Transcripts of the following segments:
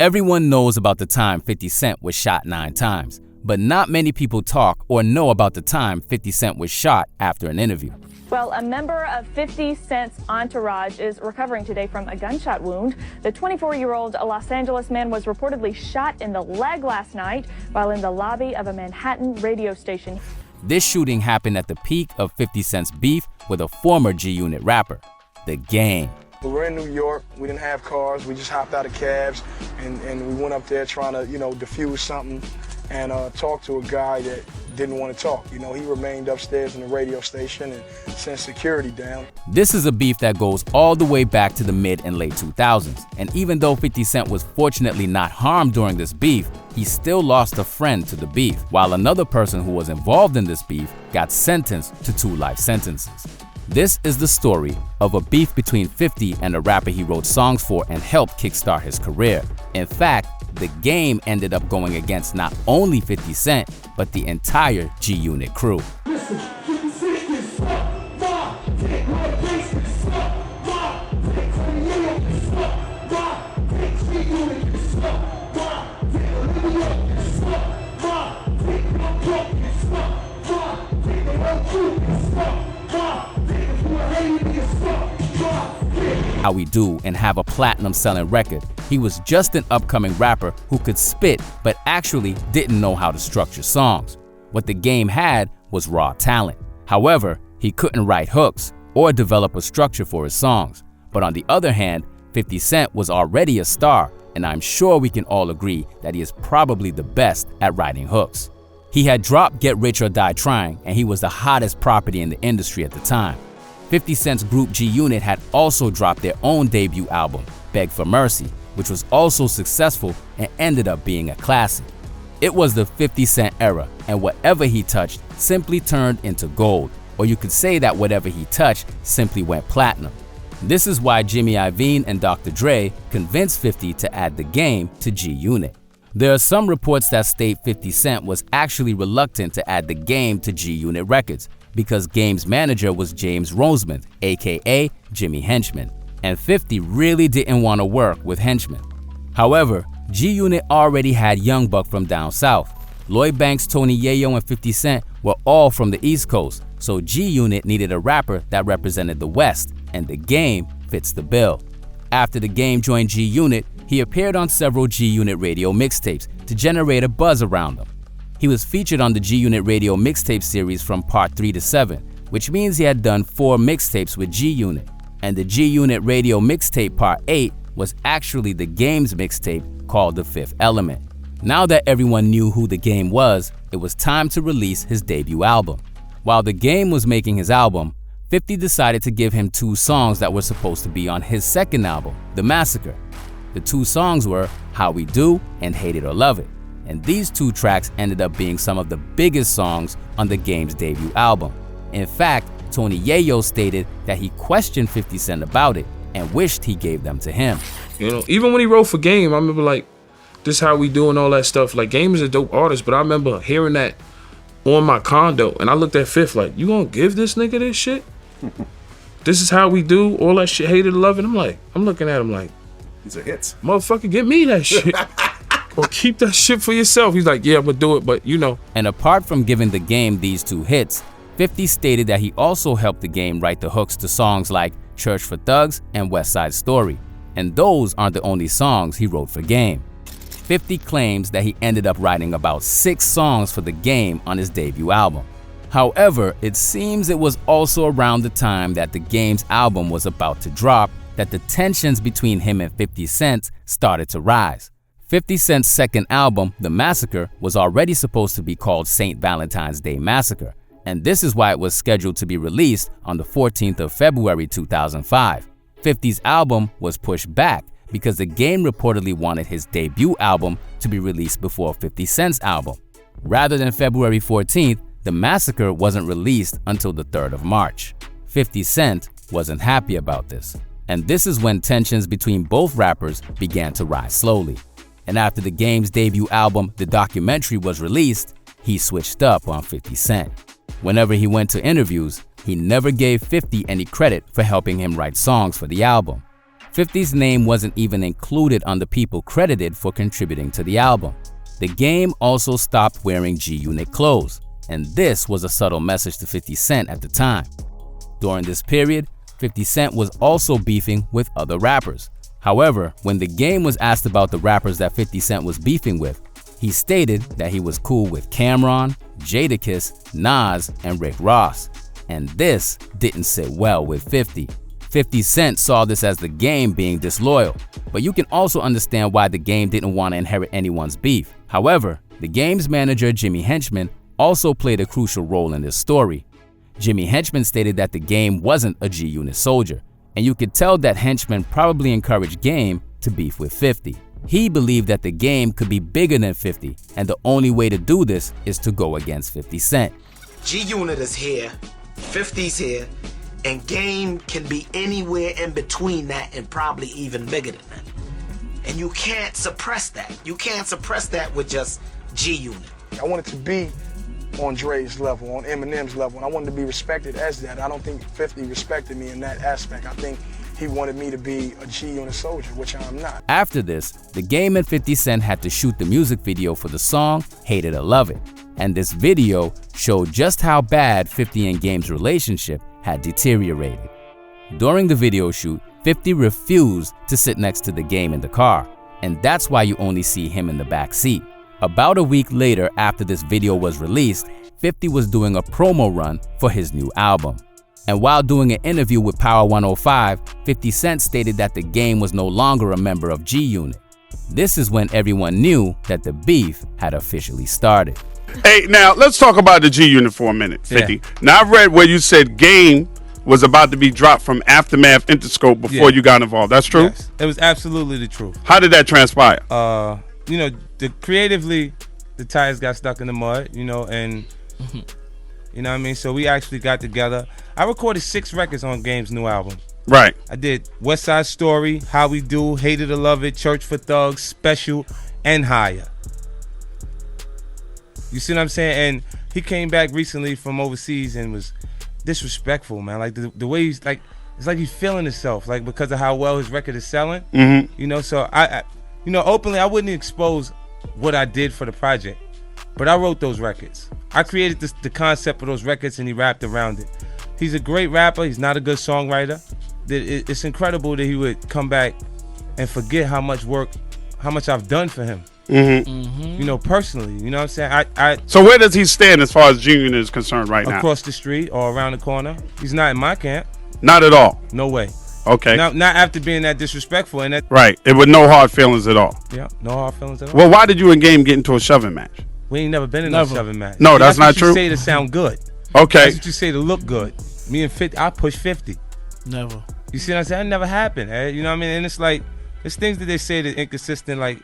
Everyone knows about the time 50 Cent was shot 9 times, but not many people talk or know about the time 50 Cent was shot after an interview. Well, a member of 50 Cent's entourage is recovering today from a gunshot wound. The 24-year-old Los Angeles man was reportedly shot in the leg last night while in the lobby of a Manhattan radio station. This shooting happened at the peak of 50 Cent's beef with a former G-Unit rapper, The Game. We're in New York. We didn't have cars. We just hopped out of cabs and we went up there trying to, defuse something and talk to a guy that didn't want to talk. He remained upstairs in the radio station and sent security down. This is a beef that goes all the way back to the mid and late 2000s. And even though 50 Cent was fortunately not harmed during this beef, he still lost a friend to the beef, while another person who was involved in this beef got sentenced to 2 life sentences. This is the story of a beef between 50 and a rapper he wrote songs for and helped kickstart his career. In fact, The Game ended up going against not only 50 Cent, but the entire G-Unit crew. How we do and have a platinum selling record. He was just an upcoming rapper who could spit but actually didn't know how to structure songs. What The Game had was raw talent. However, he couldn't write hooks or develop a structure for his songs. But on the other hand, 50 Cent was already a star, and I'm sure we can all agree that he is probably the best at writing hooks. He had dropped Get Rich or Die Trying, and he was the hottest property in the industry at the time. 50 Cent's group G-Unit had also dropped their own debut album, Beg for Mercy, which was also successful and ended up being a classic. It was the 50 Cent era, and whatever he touched simply turned into gold, or you could say that whatever he touched simply went platinum. This is why Jimmy Iovine and Dr. Dre convinced 50 to add The Game to G-Unit. There are some reports that state 50 Cent was actually reluctant to add The Game to G-Unit Records because Game's manager was James Rosemond, aka Jimmy Henchman, and 50 really didn't want to work with Henchman. However, G-Unit already had Young Buck from down south. Lloyd Banks, Tony Yayo, and 50 Cent were all from the East Coast, so G-Unit needed a rapper that represented the West, and The Game fits the bill. After The Game joined G-Unit, he appeared on several G-Unit radio mixtapes to generate a buzz around them. He was featured on the G-Unit radio mixtape series from Part 3 to 7, which means he had done 4 mixtapes with G-Unit. And the G-Unit radio mixtape Part 8 was actually The Game's mixtape called The Fifth Element. Now that everyone knew who The Game was, it was time to release his debut album. While The Game was making his album, 50 decided to give him 2 songs that were supposed to be on his second album, The Massacre. The 2 songs were How We Do and Hate It or Love It. And these 2 tracks ended up being some of the biggest songs on The Game's debut album. In fact, Tony Yayo stated that he questioned 50 Cent about it and wished he gave them to him. Even when he wrote for Game, I remember this How We Do and all that stuff. Game is a dope artist, but I remember hearing that on my condo, and I looked at Fifth you gonna give this nigga this shit? This is How We Do, all that shit, Hate It or Love It. I'm looking at him like, these are hits. Motherfucker, give me that shit. Or keep that shit for yourself. He's like, yeah, I'm gonna do it, but And apart from giving The Game these 2 hits, 50 stated that he also helped The Game write the hooks to songs like Church for Thugs and West Side Story. And those aren't the only songs he wrote for Game. 50 claims that he ended up writing about 6 songs for The Game on his debut album. However, it seems it was also around the time that The Game's album was about to drop that the tensions between him and 50 Cent started to rise. 50 Cent's second album, The Massacre, was already supposed to be called St. Valentine's Day Massacre, and this is why it was scheduled to be released on the 14th of February 2005. 50's album was pushed back because The Game reportedly wanted his debut album to be released before 50 Cent's album. Rather than February 14th, The Massacre wasn't released until the 3rd of March. 50 Cent wasn't happy about this, and this is when tensions between both rappers began to rise slowly. And after The Game's debut album, The Documentary, was released, he switched up on 50 Cent. Whenever he went to interviews, he never gave 50 any credit for helping him write songs for the album. 50's name wasn't even included on the people credited for contributing to the album. The Game also stopped wearing G-Unit clothes, and this was a subtle message to 50 Cent at the time. During this period, 50 Cent was also beefing with other rappers. However, when The Game was asked about the rappers that 50 Cent was beefing with, he stated that he was cool with Cam'ron, Jadakiss, Nas, and Rick Ross. And this didn't sit well with 50. 50 Cent saw this as The Game being disloyal, but you can also understand why The Game didn't want to inherit anyone's beef. However, The Game's manager Jimmy Henchman also played a crucial role in this story. Jimmy Henchman stated that The Game wasn't a G-Unit soldier, and you could tell that Henchman probably encouraged Game to beef with 50. He believed that The Game could be bigger than 50, and the only way to do this is to go against 50 Cent. G-Unit is here, 50's here, and Game can be anywhere in between that and probably even bigger than that. And you can't suppress that. You can't suppress that with just G-Unit. I wanted to be on Dre's level, on Eminem's level, and I wanted to be respected as that. I don't think 50 respected me in that aspect. I think he wanted me to be a G-Unit soldier, which I'm not. After this, The Game and 50 Cent had to shoot the music video for the song Hate It or Love It, and this video showed just how bad 50 and Game's relationship had deteriorated. During the video shoot, 50 refused to sit next to The Game in the car, and that's why you only see him in the back seat. About a week later, after this video was released, 50 was doing a promo run for his new album. And while doing an interview with Power 105, 50 Cent stated that The Game was no longer a member of G-Unit. This is when everyone knew that the beef had officially started. Hey, now let's talk about the G-Unit for a minute, 50. Yeah. Now I read where you said Game was about to be dropped from Aftermath Interscope before you got involved. That's true? Yes, it was absolutely the truth. How did that transpire? Creatively, the tires got stuck in the mud, and you know what I mean? So we actually got together. I recorded 6 records on Game's new album. Right. I did West Side Story, How We Do, Hate It or Love It, Church for Thugs, Special, and Higher. You see what I'm saying? And he came back recently from overseas and was disrespectful, man. Like the way he's like, it's like he's feeling himself, like because of how well his record is selling. Mm-hmm. So I openly I wouldn't expose what I did for the project, but I wrote those records. I created the concept of those records, and he rapped around it. He's a great rapper. He's not a good songwriter. It's incredible that he would come back and forget how much I've done for him. Mm-hmm. Personally. You know what I'm saying? So where does he stand as far as G-Unit is concerned right now? Across the street or around the corner. He's not in my camp. Not at all? No way. Okay. Not after being that disrespectful and that. Right. It was no hard feelings at all. Yeah, no hard feelings at all. Well, why did you and Game get into a shoving match? We ain't never been in a shoving match. No, that's not true. That's what you say to sound good. Okay. That's what you say to look good. Me and 50, I push 50. Never. You see what I'm saying? That never happened. You know what I mean? And it's like, it's things that they say that inconsistent. Like,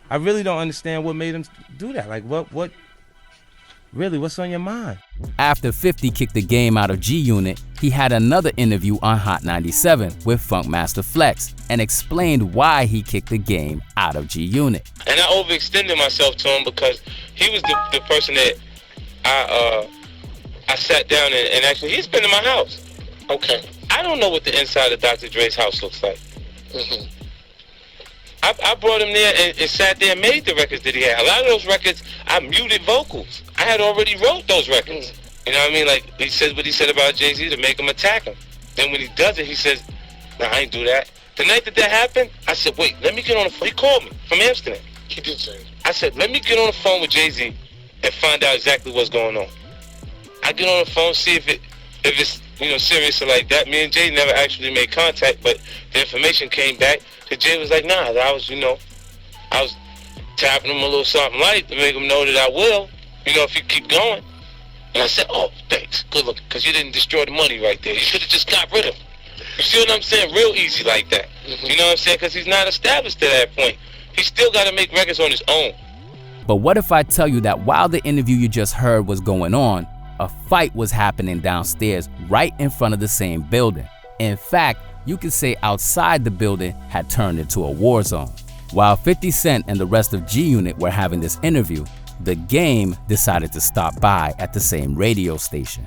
I really don't understand what made him do that. Like, what? Really, what's on your mind? After 50 kicked The Game out of G-Unit, he had another interview on Hot 97 with Funkmaster Flex and explained why he kicked The Game out of G-Unit. And I overextended myself to him because he was the person that I sat down and actually, he's been in my house. Okay. I don't know what the inside of Dr. Dre's house looks like. Mm-hmm. I brought him there and sat there and made the records that he had. A lot of those records, I muted vocals. I had already wrote those records. You know what I mean? Like, he says what he said about Jay-Z to make him attack him. Then when he does it, he says, nah, I ain't do that. The night that happened, I said, wait, let me get on the phone. He called me from Amsterdam. He did say. I said, let me get on the phone with Jay-Z and find out exactly what's going on. I get on the phone, see if it's serious or like that. Me and Jay never actually made contact, but the information came back that Jay was like, nah, I was tapping him a little something light to make him know that I will, if you keep going. And I said, oh, thanks, good looking, because you didn't destroy the money right there. You should have just got rid of him. You see what I'm saying? Real easy like that. Mm-hmm. You know what I'm saying? Because he's not established to that point. He still got to make records on his own. But what if I tell you that while the interview you just heard was going on, a fight was happening downstairs right in front of the same building? In fact, you could say outside the building had turned into a war zone. While 50 Cent and the rest of G-Unit were having this interview, The Game decided to stop by at the same radio station.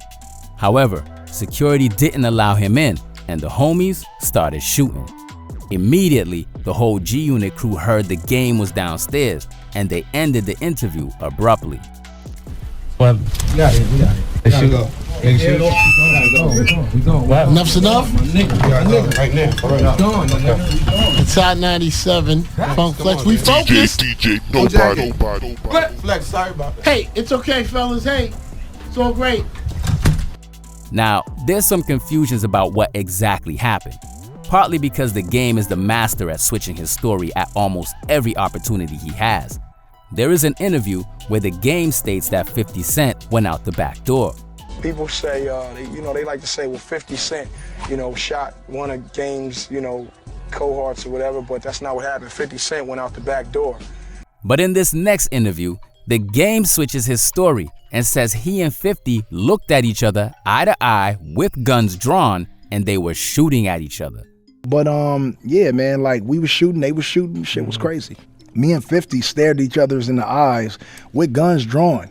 However, security didn't allow him in, and the homies started shooting. Immediately, the whole G-Unit crew heard the game was downstairs, and they ended the interview abruptly. Well, We got it. Make sure. We going. Enough's enough? Right now. It's Hot 97. Funk Flex. We focused. nobody. Flex, sorry about that. Hey, it's okay, fellas. Hey, it's all great. Now, there's some confusions about what exactly happened, partly because the game is the master at switching his story at almost every opportunity he has. There is an interview where the game states that 50 Cent went out the back door. People say, they like to say, well, 50 Cent, shot one of Game's, cohorts or whatever, but that's not what happened. 50 Cent went out the back door. But in this next interview, the game switches his story and says he and 50 looked at each other eye to eye with guns drawn and they were shooting at each other. But yeah, man, like we was shooting, they was shooting, shit was crazy. Me and 50 stared each other in the eyes with guns drawn.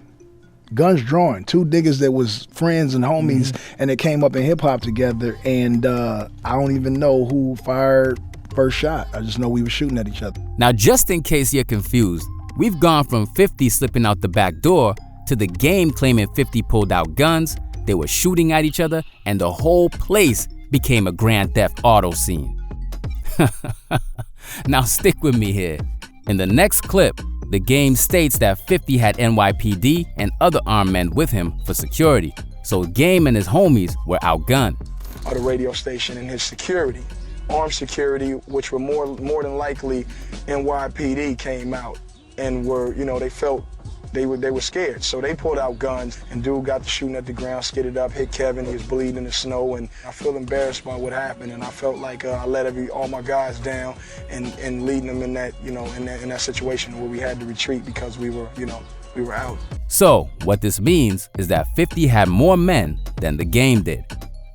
Guns drawn. Two niggas that was friends and homies and they came up in hip hop together, and I don't even know who fired first shot. I just know we were shooting at each other. Now, just in case you're confused, we've gone from 50 slipping out the back door to the game claiming 50 pulled out guns, they were shooting at each other, and the whole place became a Grand Theft Auto scene. Now stick with me here. In the next clip, the game states that 50 had NYPD and other armed men with him for security, so Game and his homies were outgunned. Or the radio station and his security, armed security, which were more than likely NYPD, came out and were, they felt they were scared. So they pulled out guns, and dude got to shooting at the ground, skidded up, hit Kevin. He was bleeding in the snow, and I feel embarrassed by what happened, and I felt like I let all my guys down and leading them in that, in that situation where we had to retreat because we were out. So what this means is that 50 had more men than the game did.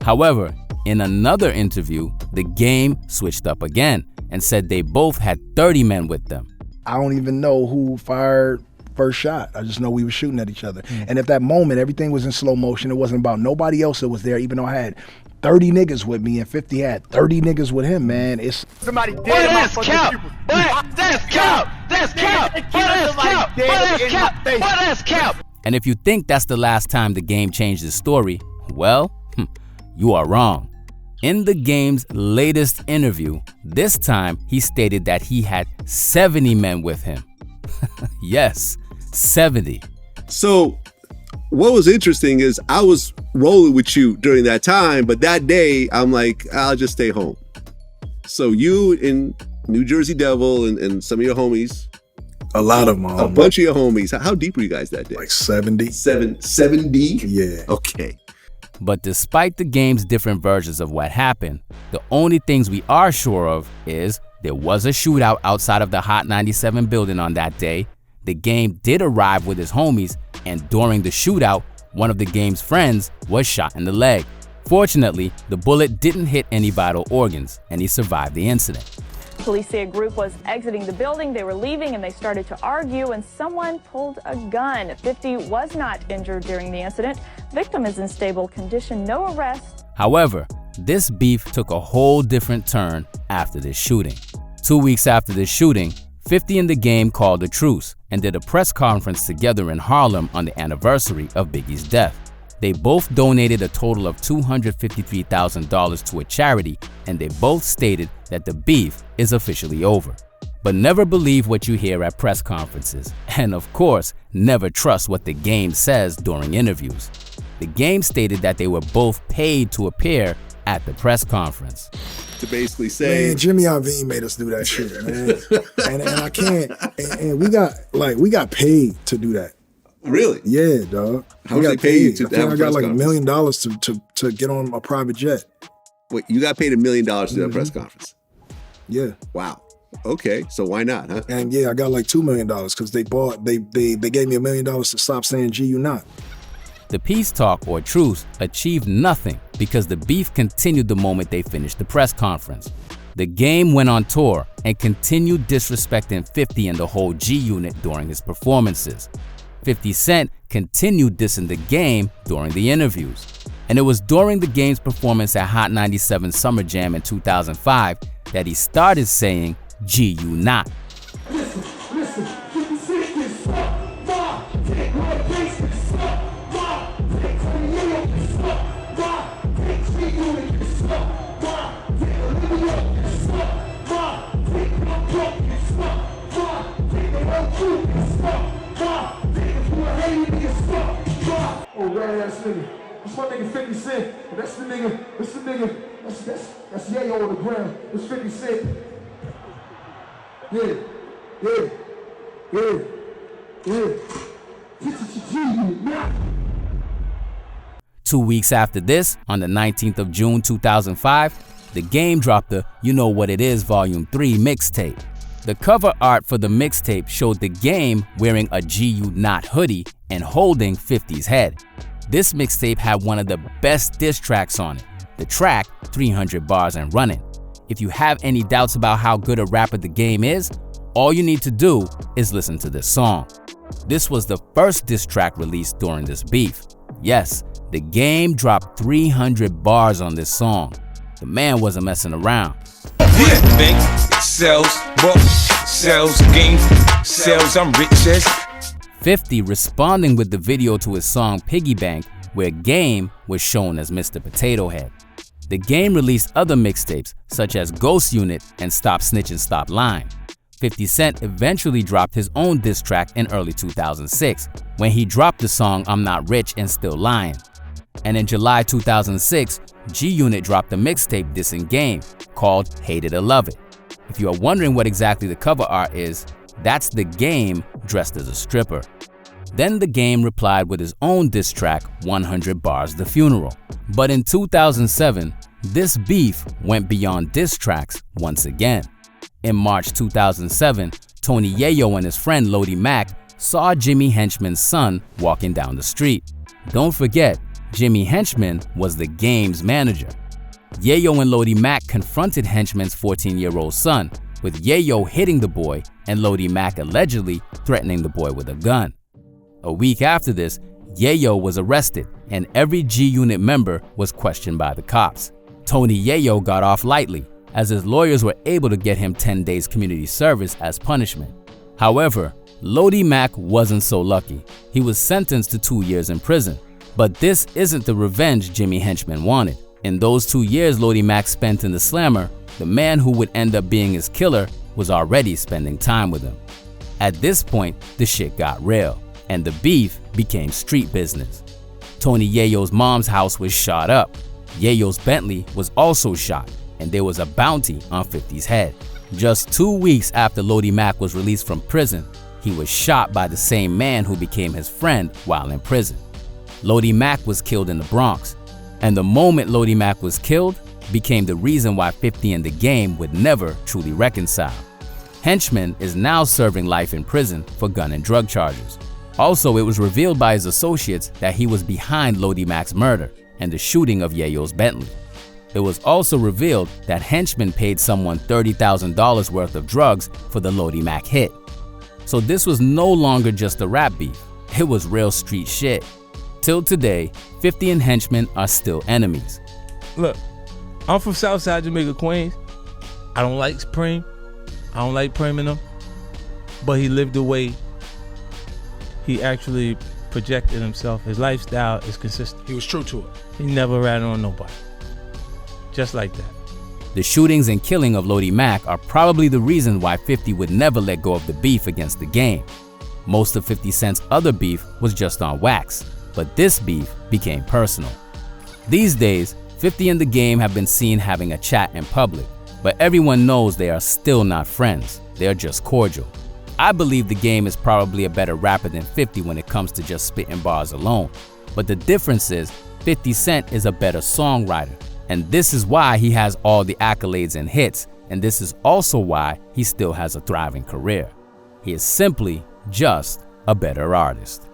However, in another interview, the game switched up again and said they both had 30 men with them. I don't even know who fired first shot. I just know we were shooting at each other. And at that moment, everything was in slow motion. It wasn't about nobody else that was there, even though I had 30 niggas with me and 50 had 30 niggas with him, man. It's Somebody dead. That's count. That's count. That's count. That's count. And if you think that's the last time the game changed his story, well, you are wrong. In the game's latest interview, this time he stated that he had 70 men with him. Yes, 70. So what was interesting is I was rolling with you during that time, but that day I'm like, I'll just stay home. So you and New Jersey Devil and some of your homies. a lot of them. A bunch of your homies. How deep were you guys that day? Like 70. 70? Yeah. Okay. But despite the game's different versions of what happened, the only things we are sure of is there was a shootout outside of the Hot 97 building on that day. The game did arrive with his homies, and during the shootout, one of the game's friends was shot in the leg. Fortunately, the bullet didn't hit any vital organs, and he survived the incident. Police say a group was exiting the building. They were leaving and they started to argue, and someone pulled a gun. 50 was not injured during the incident. Victim is in stable condition, no arrest. However, this beef took a whole different turn after this shooting. 2 weeks after this shooting, 50 and the game called a truce and did a press conference together in Harlem on the anniversary of Biggie's death. They both donated a total of $253,000 to a charity, and they both stated that the beef is officially over. But never believe what you hear at press conferences, and of course, never trust what the game says during interviews. The game stated that they were both paid to appear at the press conference. To basically say, man, Jimmy Iovine made us do that shit, man. and I can't. And we got paid to do that. Really? Yeah, dog. How much they pay you to I think have a I got press like $1 conference? million to get on a private jet. Wait, you got paid $1 million to do a press conference? Yeah. Wow. Okay, so why not, huh? And yeah, I got like $2 million because they gave me $1 million to stop saying G you not. The peace talk or truce achieved nothing because the beef continued the moment they finished the press conference. The game went on tour and continued disrespecting 50 and the whole G Unit during his performances. 50 Cent continued dissing the game during the interviews. And it was during the game's performance at Hot 97 Summer Jam in 2005 that he started saying G you not. Oh, red ass nigga. That's my nigga 50 Cent. That's the nigga, that's Yayo on the ground. It's 50 Cent. Yeah. 2 weeks after this, on the 19th of June 2005, the Game dropped the You Know What It Is Volume 3 mixtape. The cover art for the mixtape showed the Game wearing a G You Not hoodie and holding 50's head. This mixtape had one of the best diss tracks on it, the track 300 Bars and Running. If you have any doubts about how good a rapper the Game is, all you need to do is listen to this song. This was the first diss track released during this beef. Yes, the Game dropped 300 bars on this song. The man wasn't messing around. Sells, game, sells, I'm rich as 50 responding with the video to his song Piggy Bank, where Game was shown as Mr. Potato Head. The Game released other mixtapes such as Ghost Unit and Stop Snitchin' Stop Lying. 50 Cent eventually dropped his own diss track in early 2006 when he dropped the song I'm Not Rich and Still Lying. And in July 2006, G Unit dropped a mixtape dissing Game called Hate It or Love It. If you are wondering what exactly the cover art is, that's the Game dressed as a stripper. Then the Game replied with his own diss track, 100 Bars The Funeral. But in 2007, this beef went beyond diss tracks once again. In March 2007, Tony Yayo and his friend Lodi Mack saw Jimmy Henchman's son walking down the street. Don't forget, Jimmy Henchman was the Game's manager. Yayo and Lodi Mack confronted Henchman's 14-year-old son, with Yayo hitting the boy and Lodi Mack allegedly threatening the boy with a gun. A week after this, Yayo was arrested and every G Unit member was questioned by the cops. Tony Yayo got off lightly, as his lawyers were able to get him 10 days community service as punishment. However, Lodi Mack wasn't so lucky. He was sentenced to 2 years in prison. But this isn't the revenge Jimmy Henchman wanted. In those 2 years Lodi Mack spent in the slammer, the man who would end up being his killer was already spending time with him. At this point, the shit got real, and the beef became street business. Tony Yayo's mom's house was shot up. Yayo's Bentley was also shot, and there was a bounty on 50's head. Just 2 weeks after Lodi Mack was released from prison, he was shot by the same man who became his friend while in prison. Lodi Mack was killed in the Bronx, and the moment Lodi Mack was killed became the reason why 50 and the Game would never truly reconcile. Henchman is now serving life in prison for gun and drug charges. Also, it was revealed by his associates that he was behind Lodi Mack's murder and the shooting of Yayo's Bentley. It was also revealed that Henchman paid someone $30,000 worth of drugs for the Lodi Mack hit. So this was no longer just a rap beef, it was real street shit. Till today, 50 and Henchman are still enemies. Look, I'm from Southside Jamaica, Queens. I don't like Supreme. I don't like Eminem. But he lived the way he actually projected himself. His lifestyle is consistent. He was true to it. He never ran on nobody. Just like that. The shootings and killing of Lodi Mack are probably the reason why 50 would never let go of the beef against the Game. Most of 50 Cent's other beef was just on wax, but this beef became personal. These days, 50 and the Game have been seen having a chat in public, but everyone knows they are still not friends, they are just cordial. I believe the Game is probably a better rapper than 50 when it comes to just spitting bars alone, but the difference is 50 Cent is a better songwriter, and this is why he has all the accolades and hits, and this is also why he still has a thriving career. He is simply just a better artist.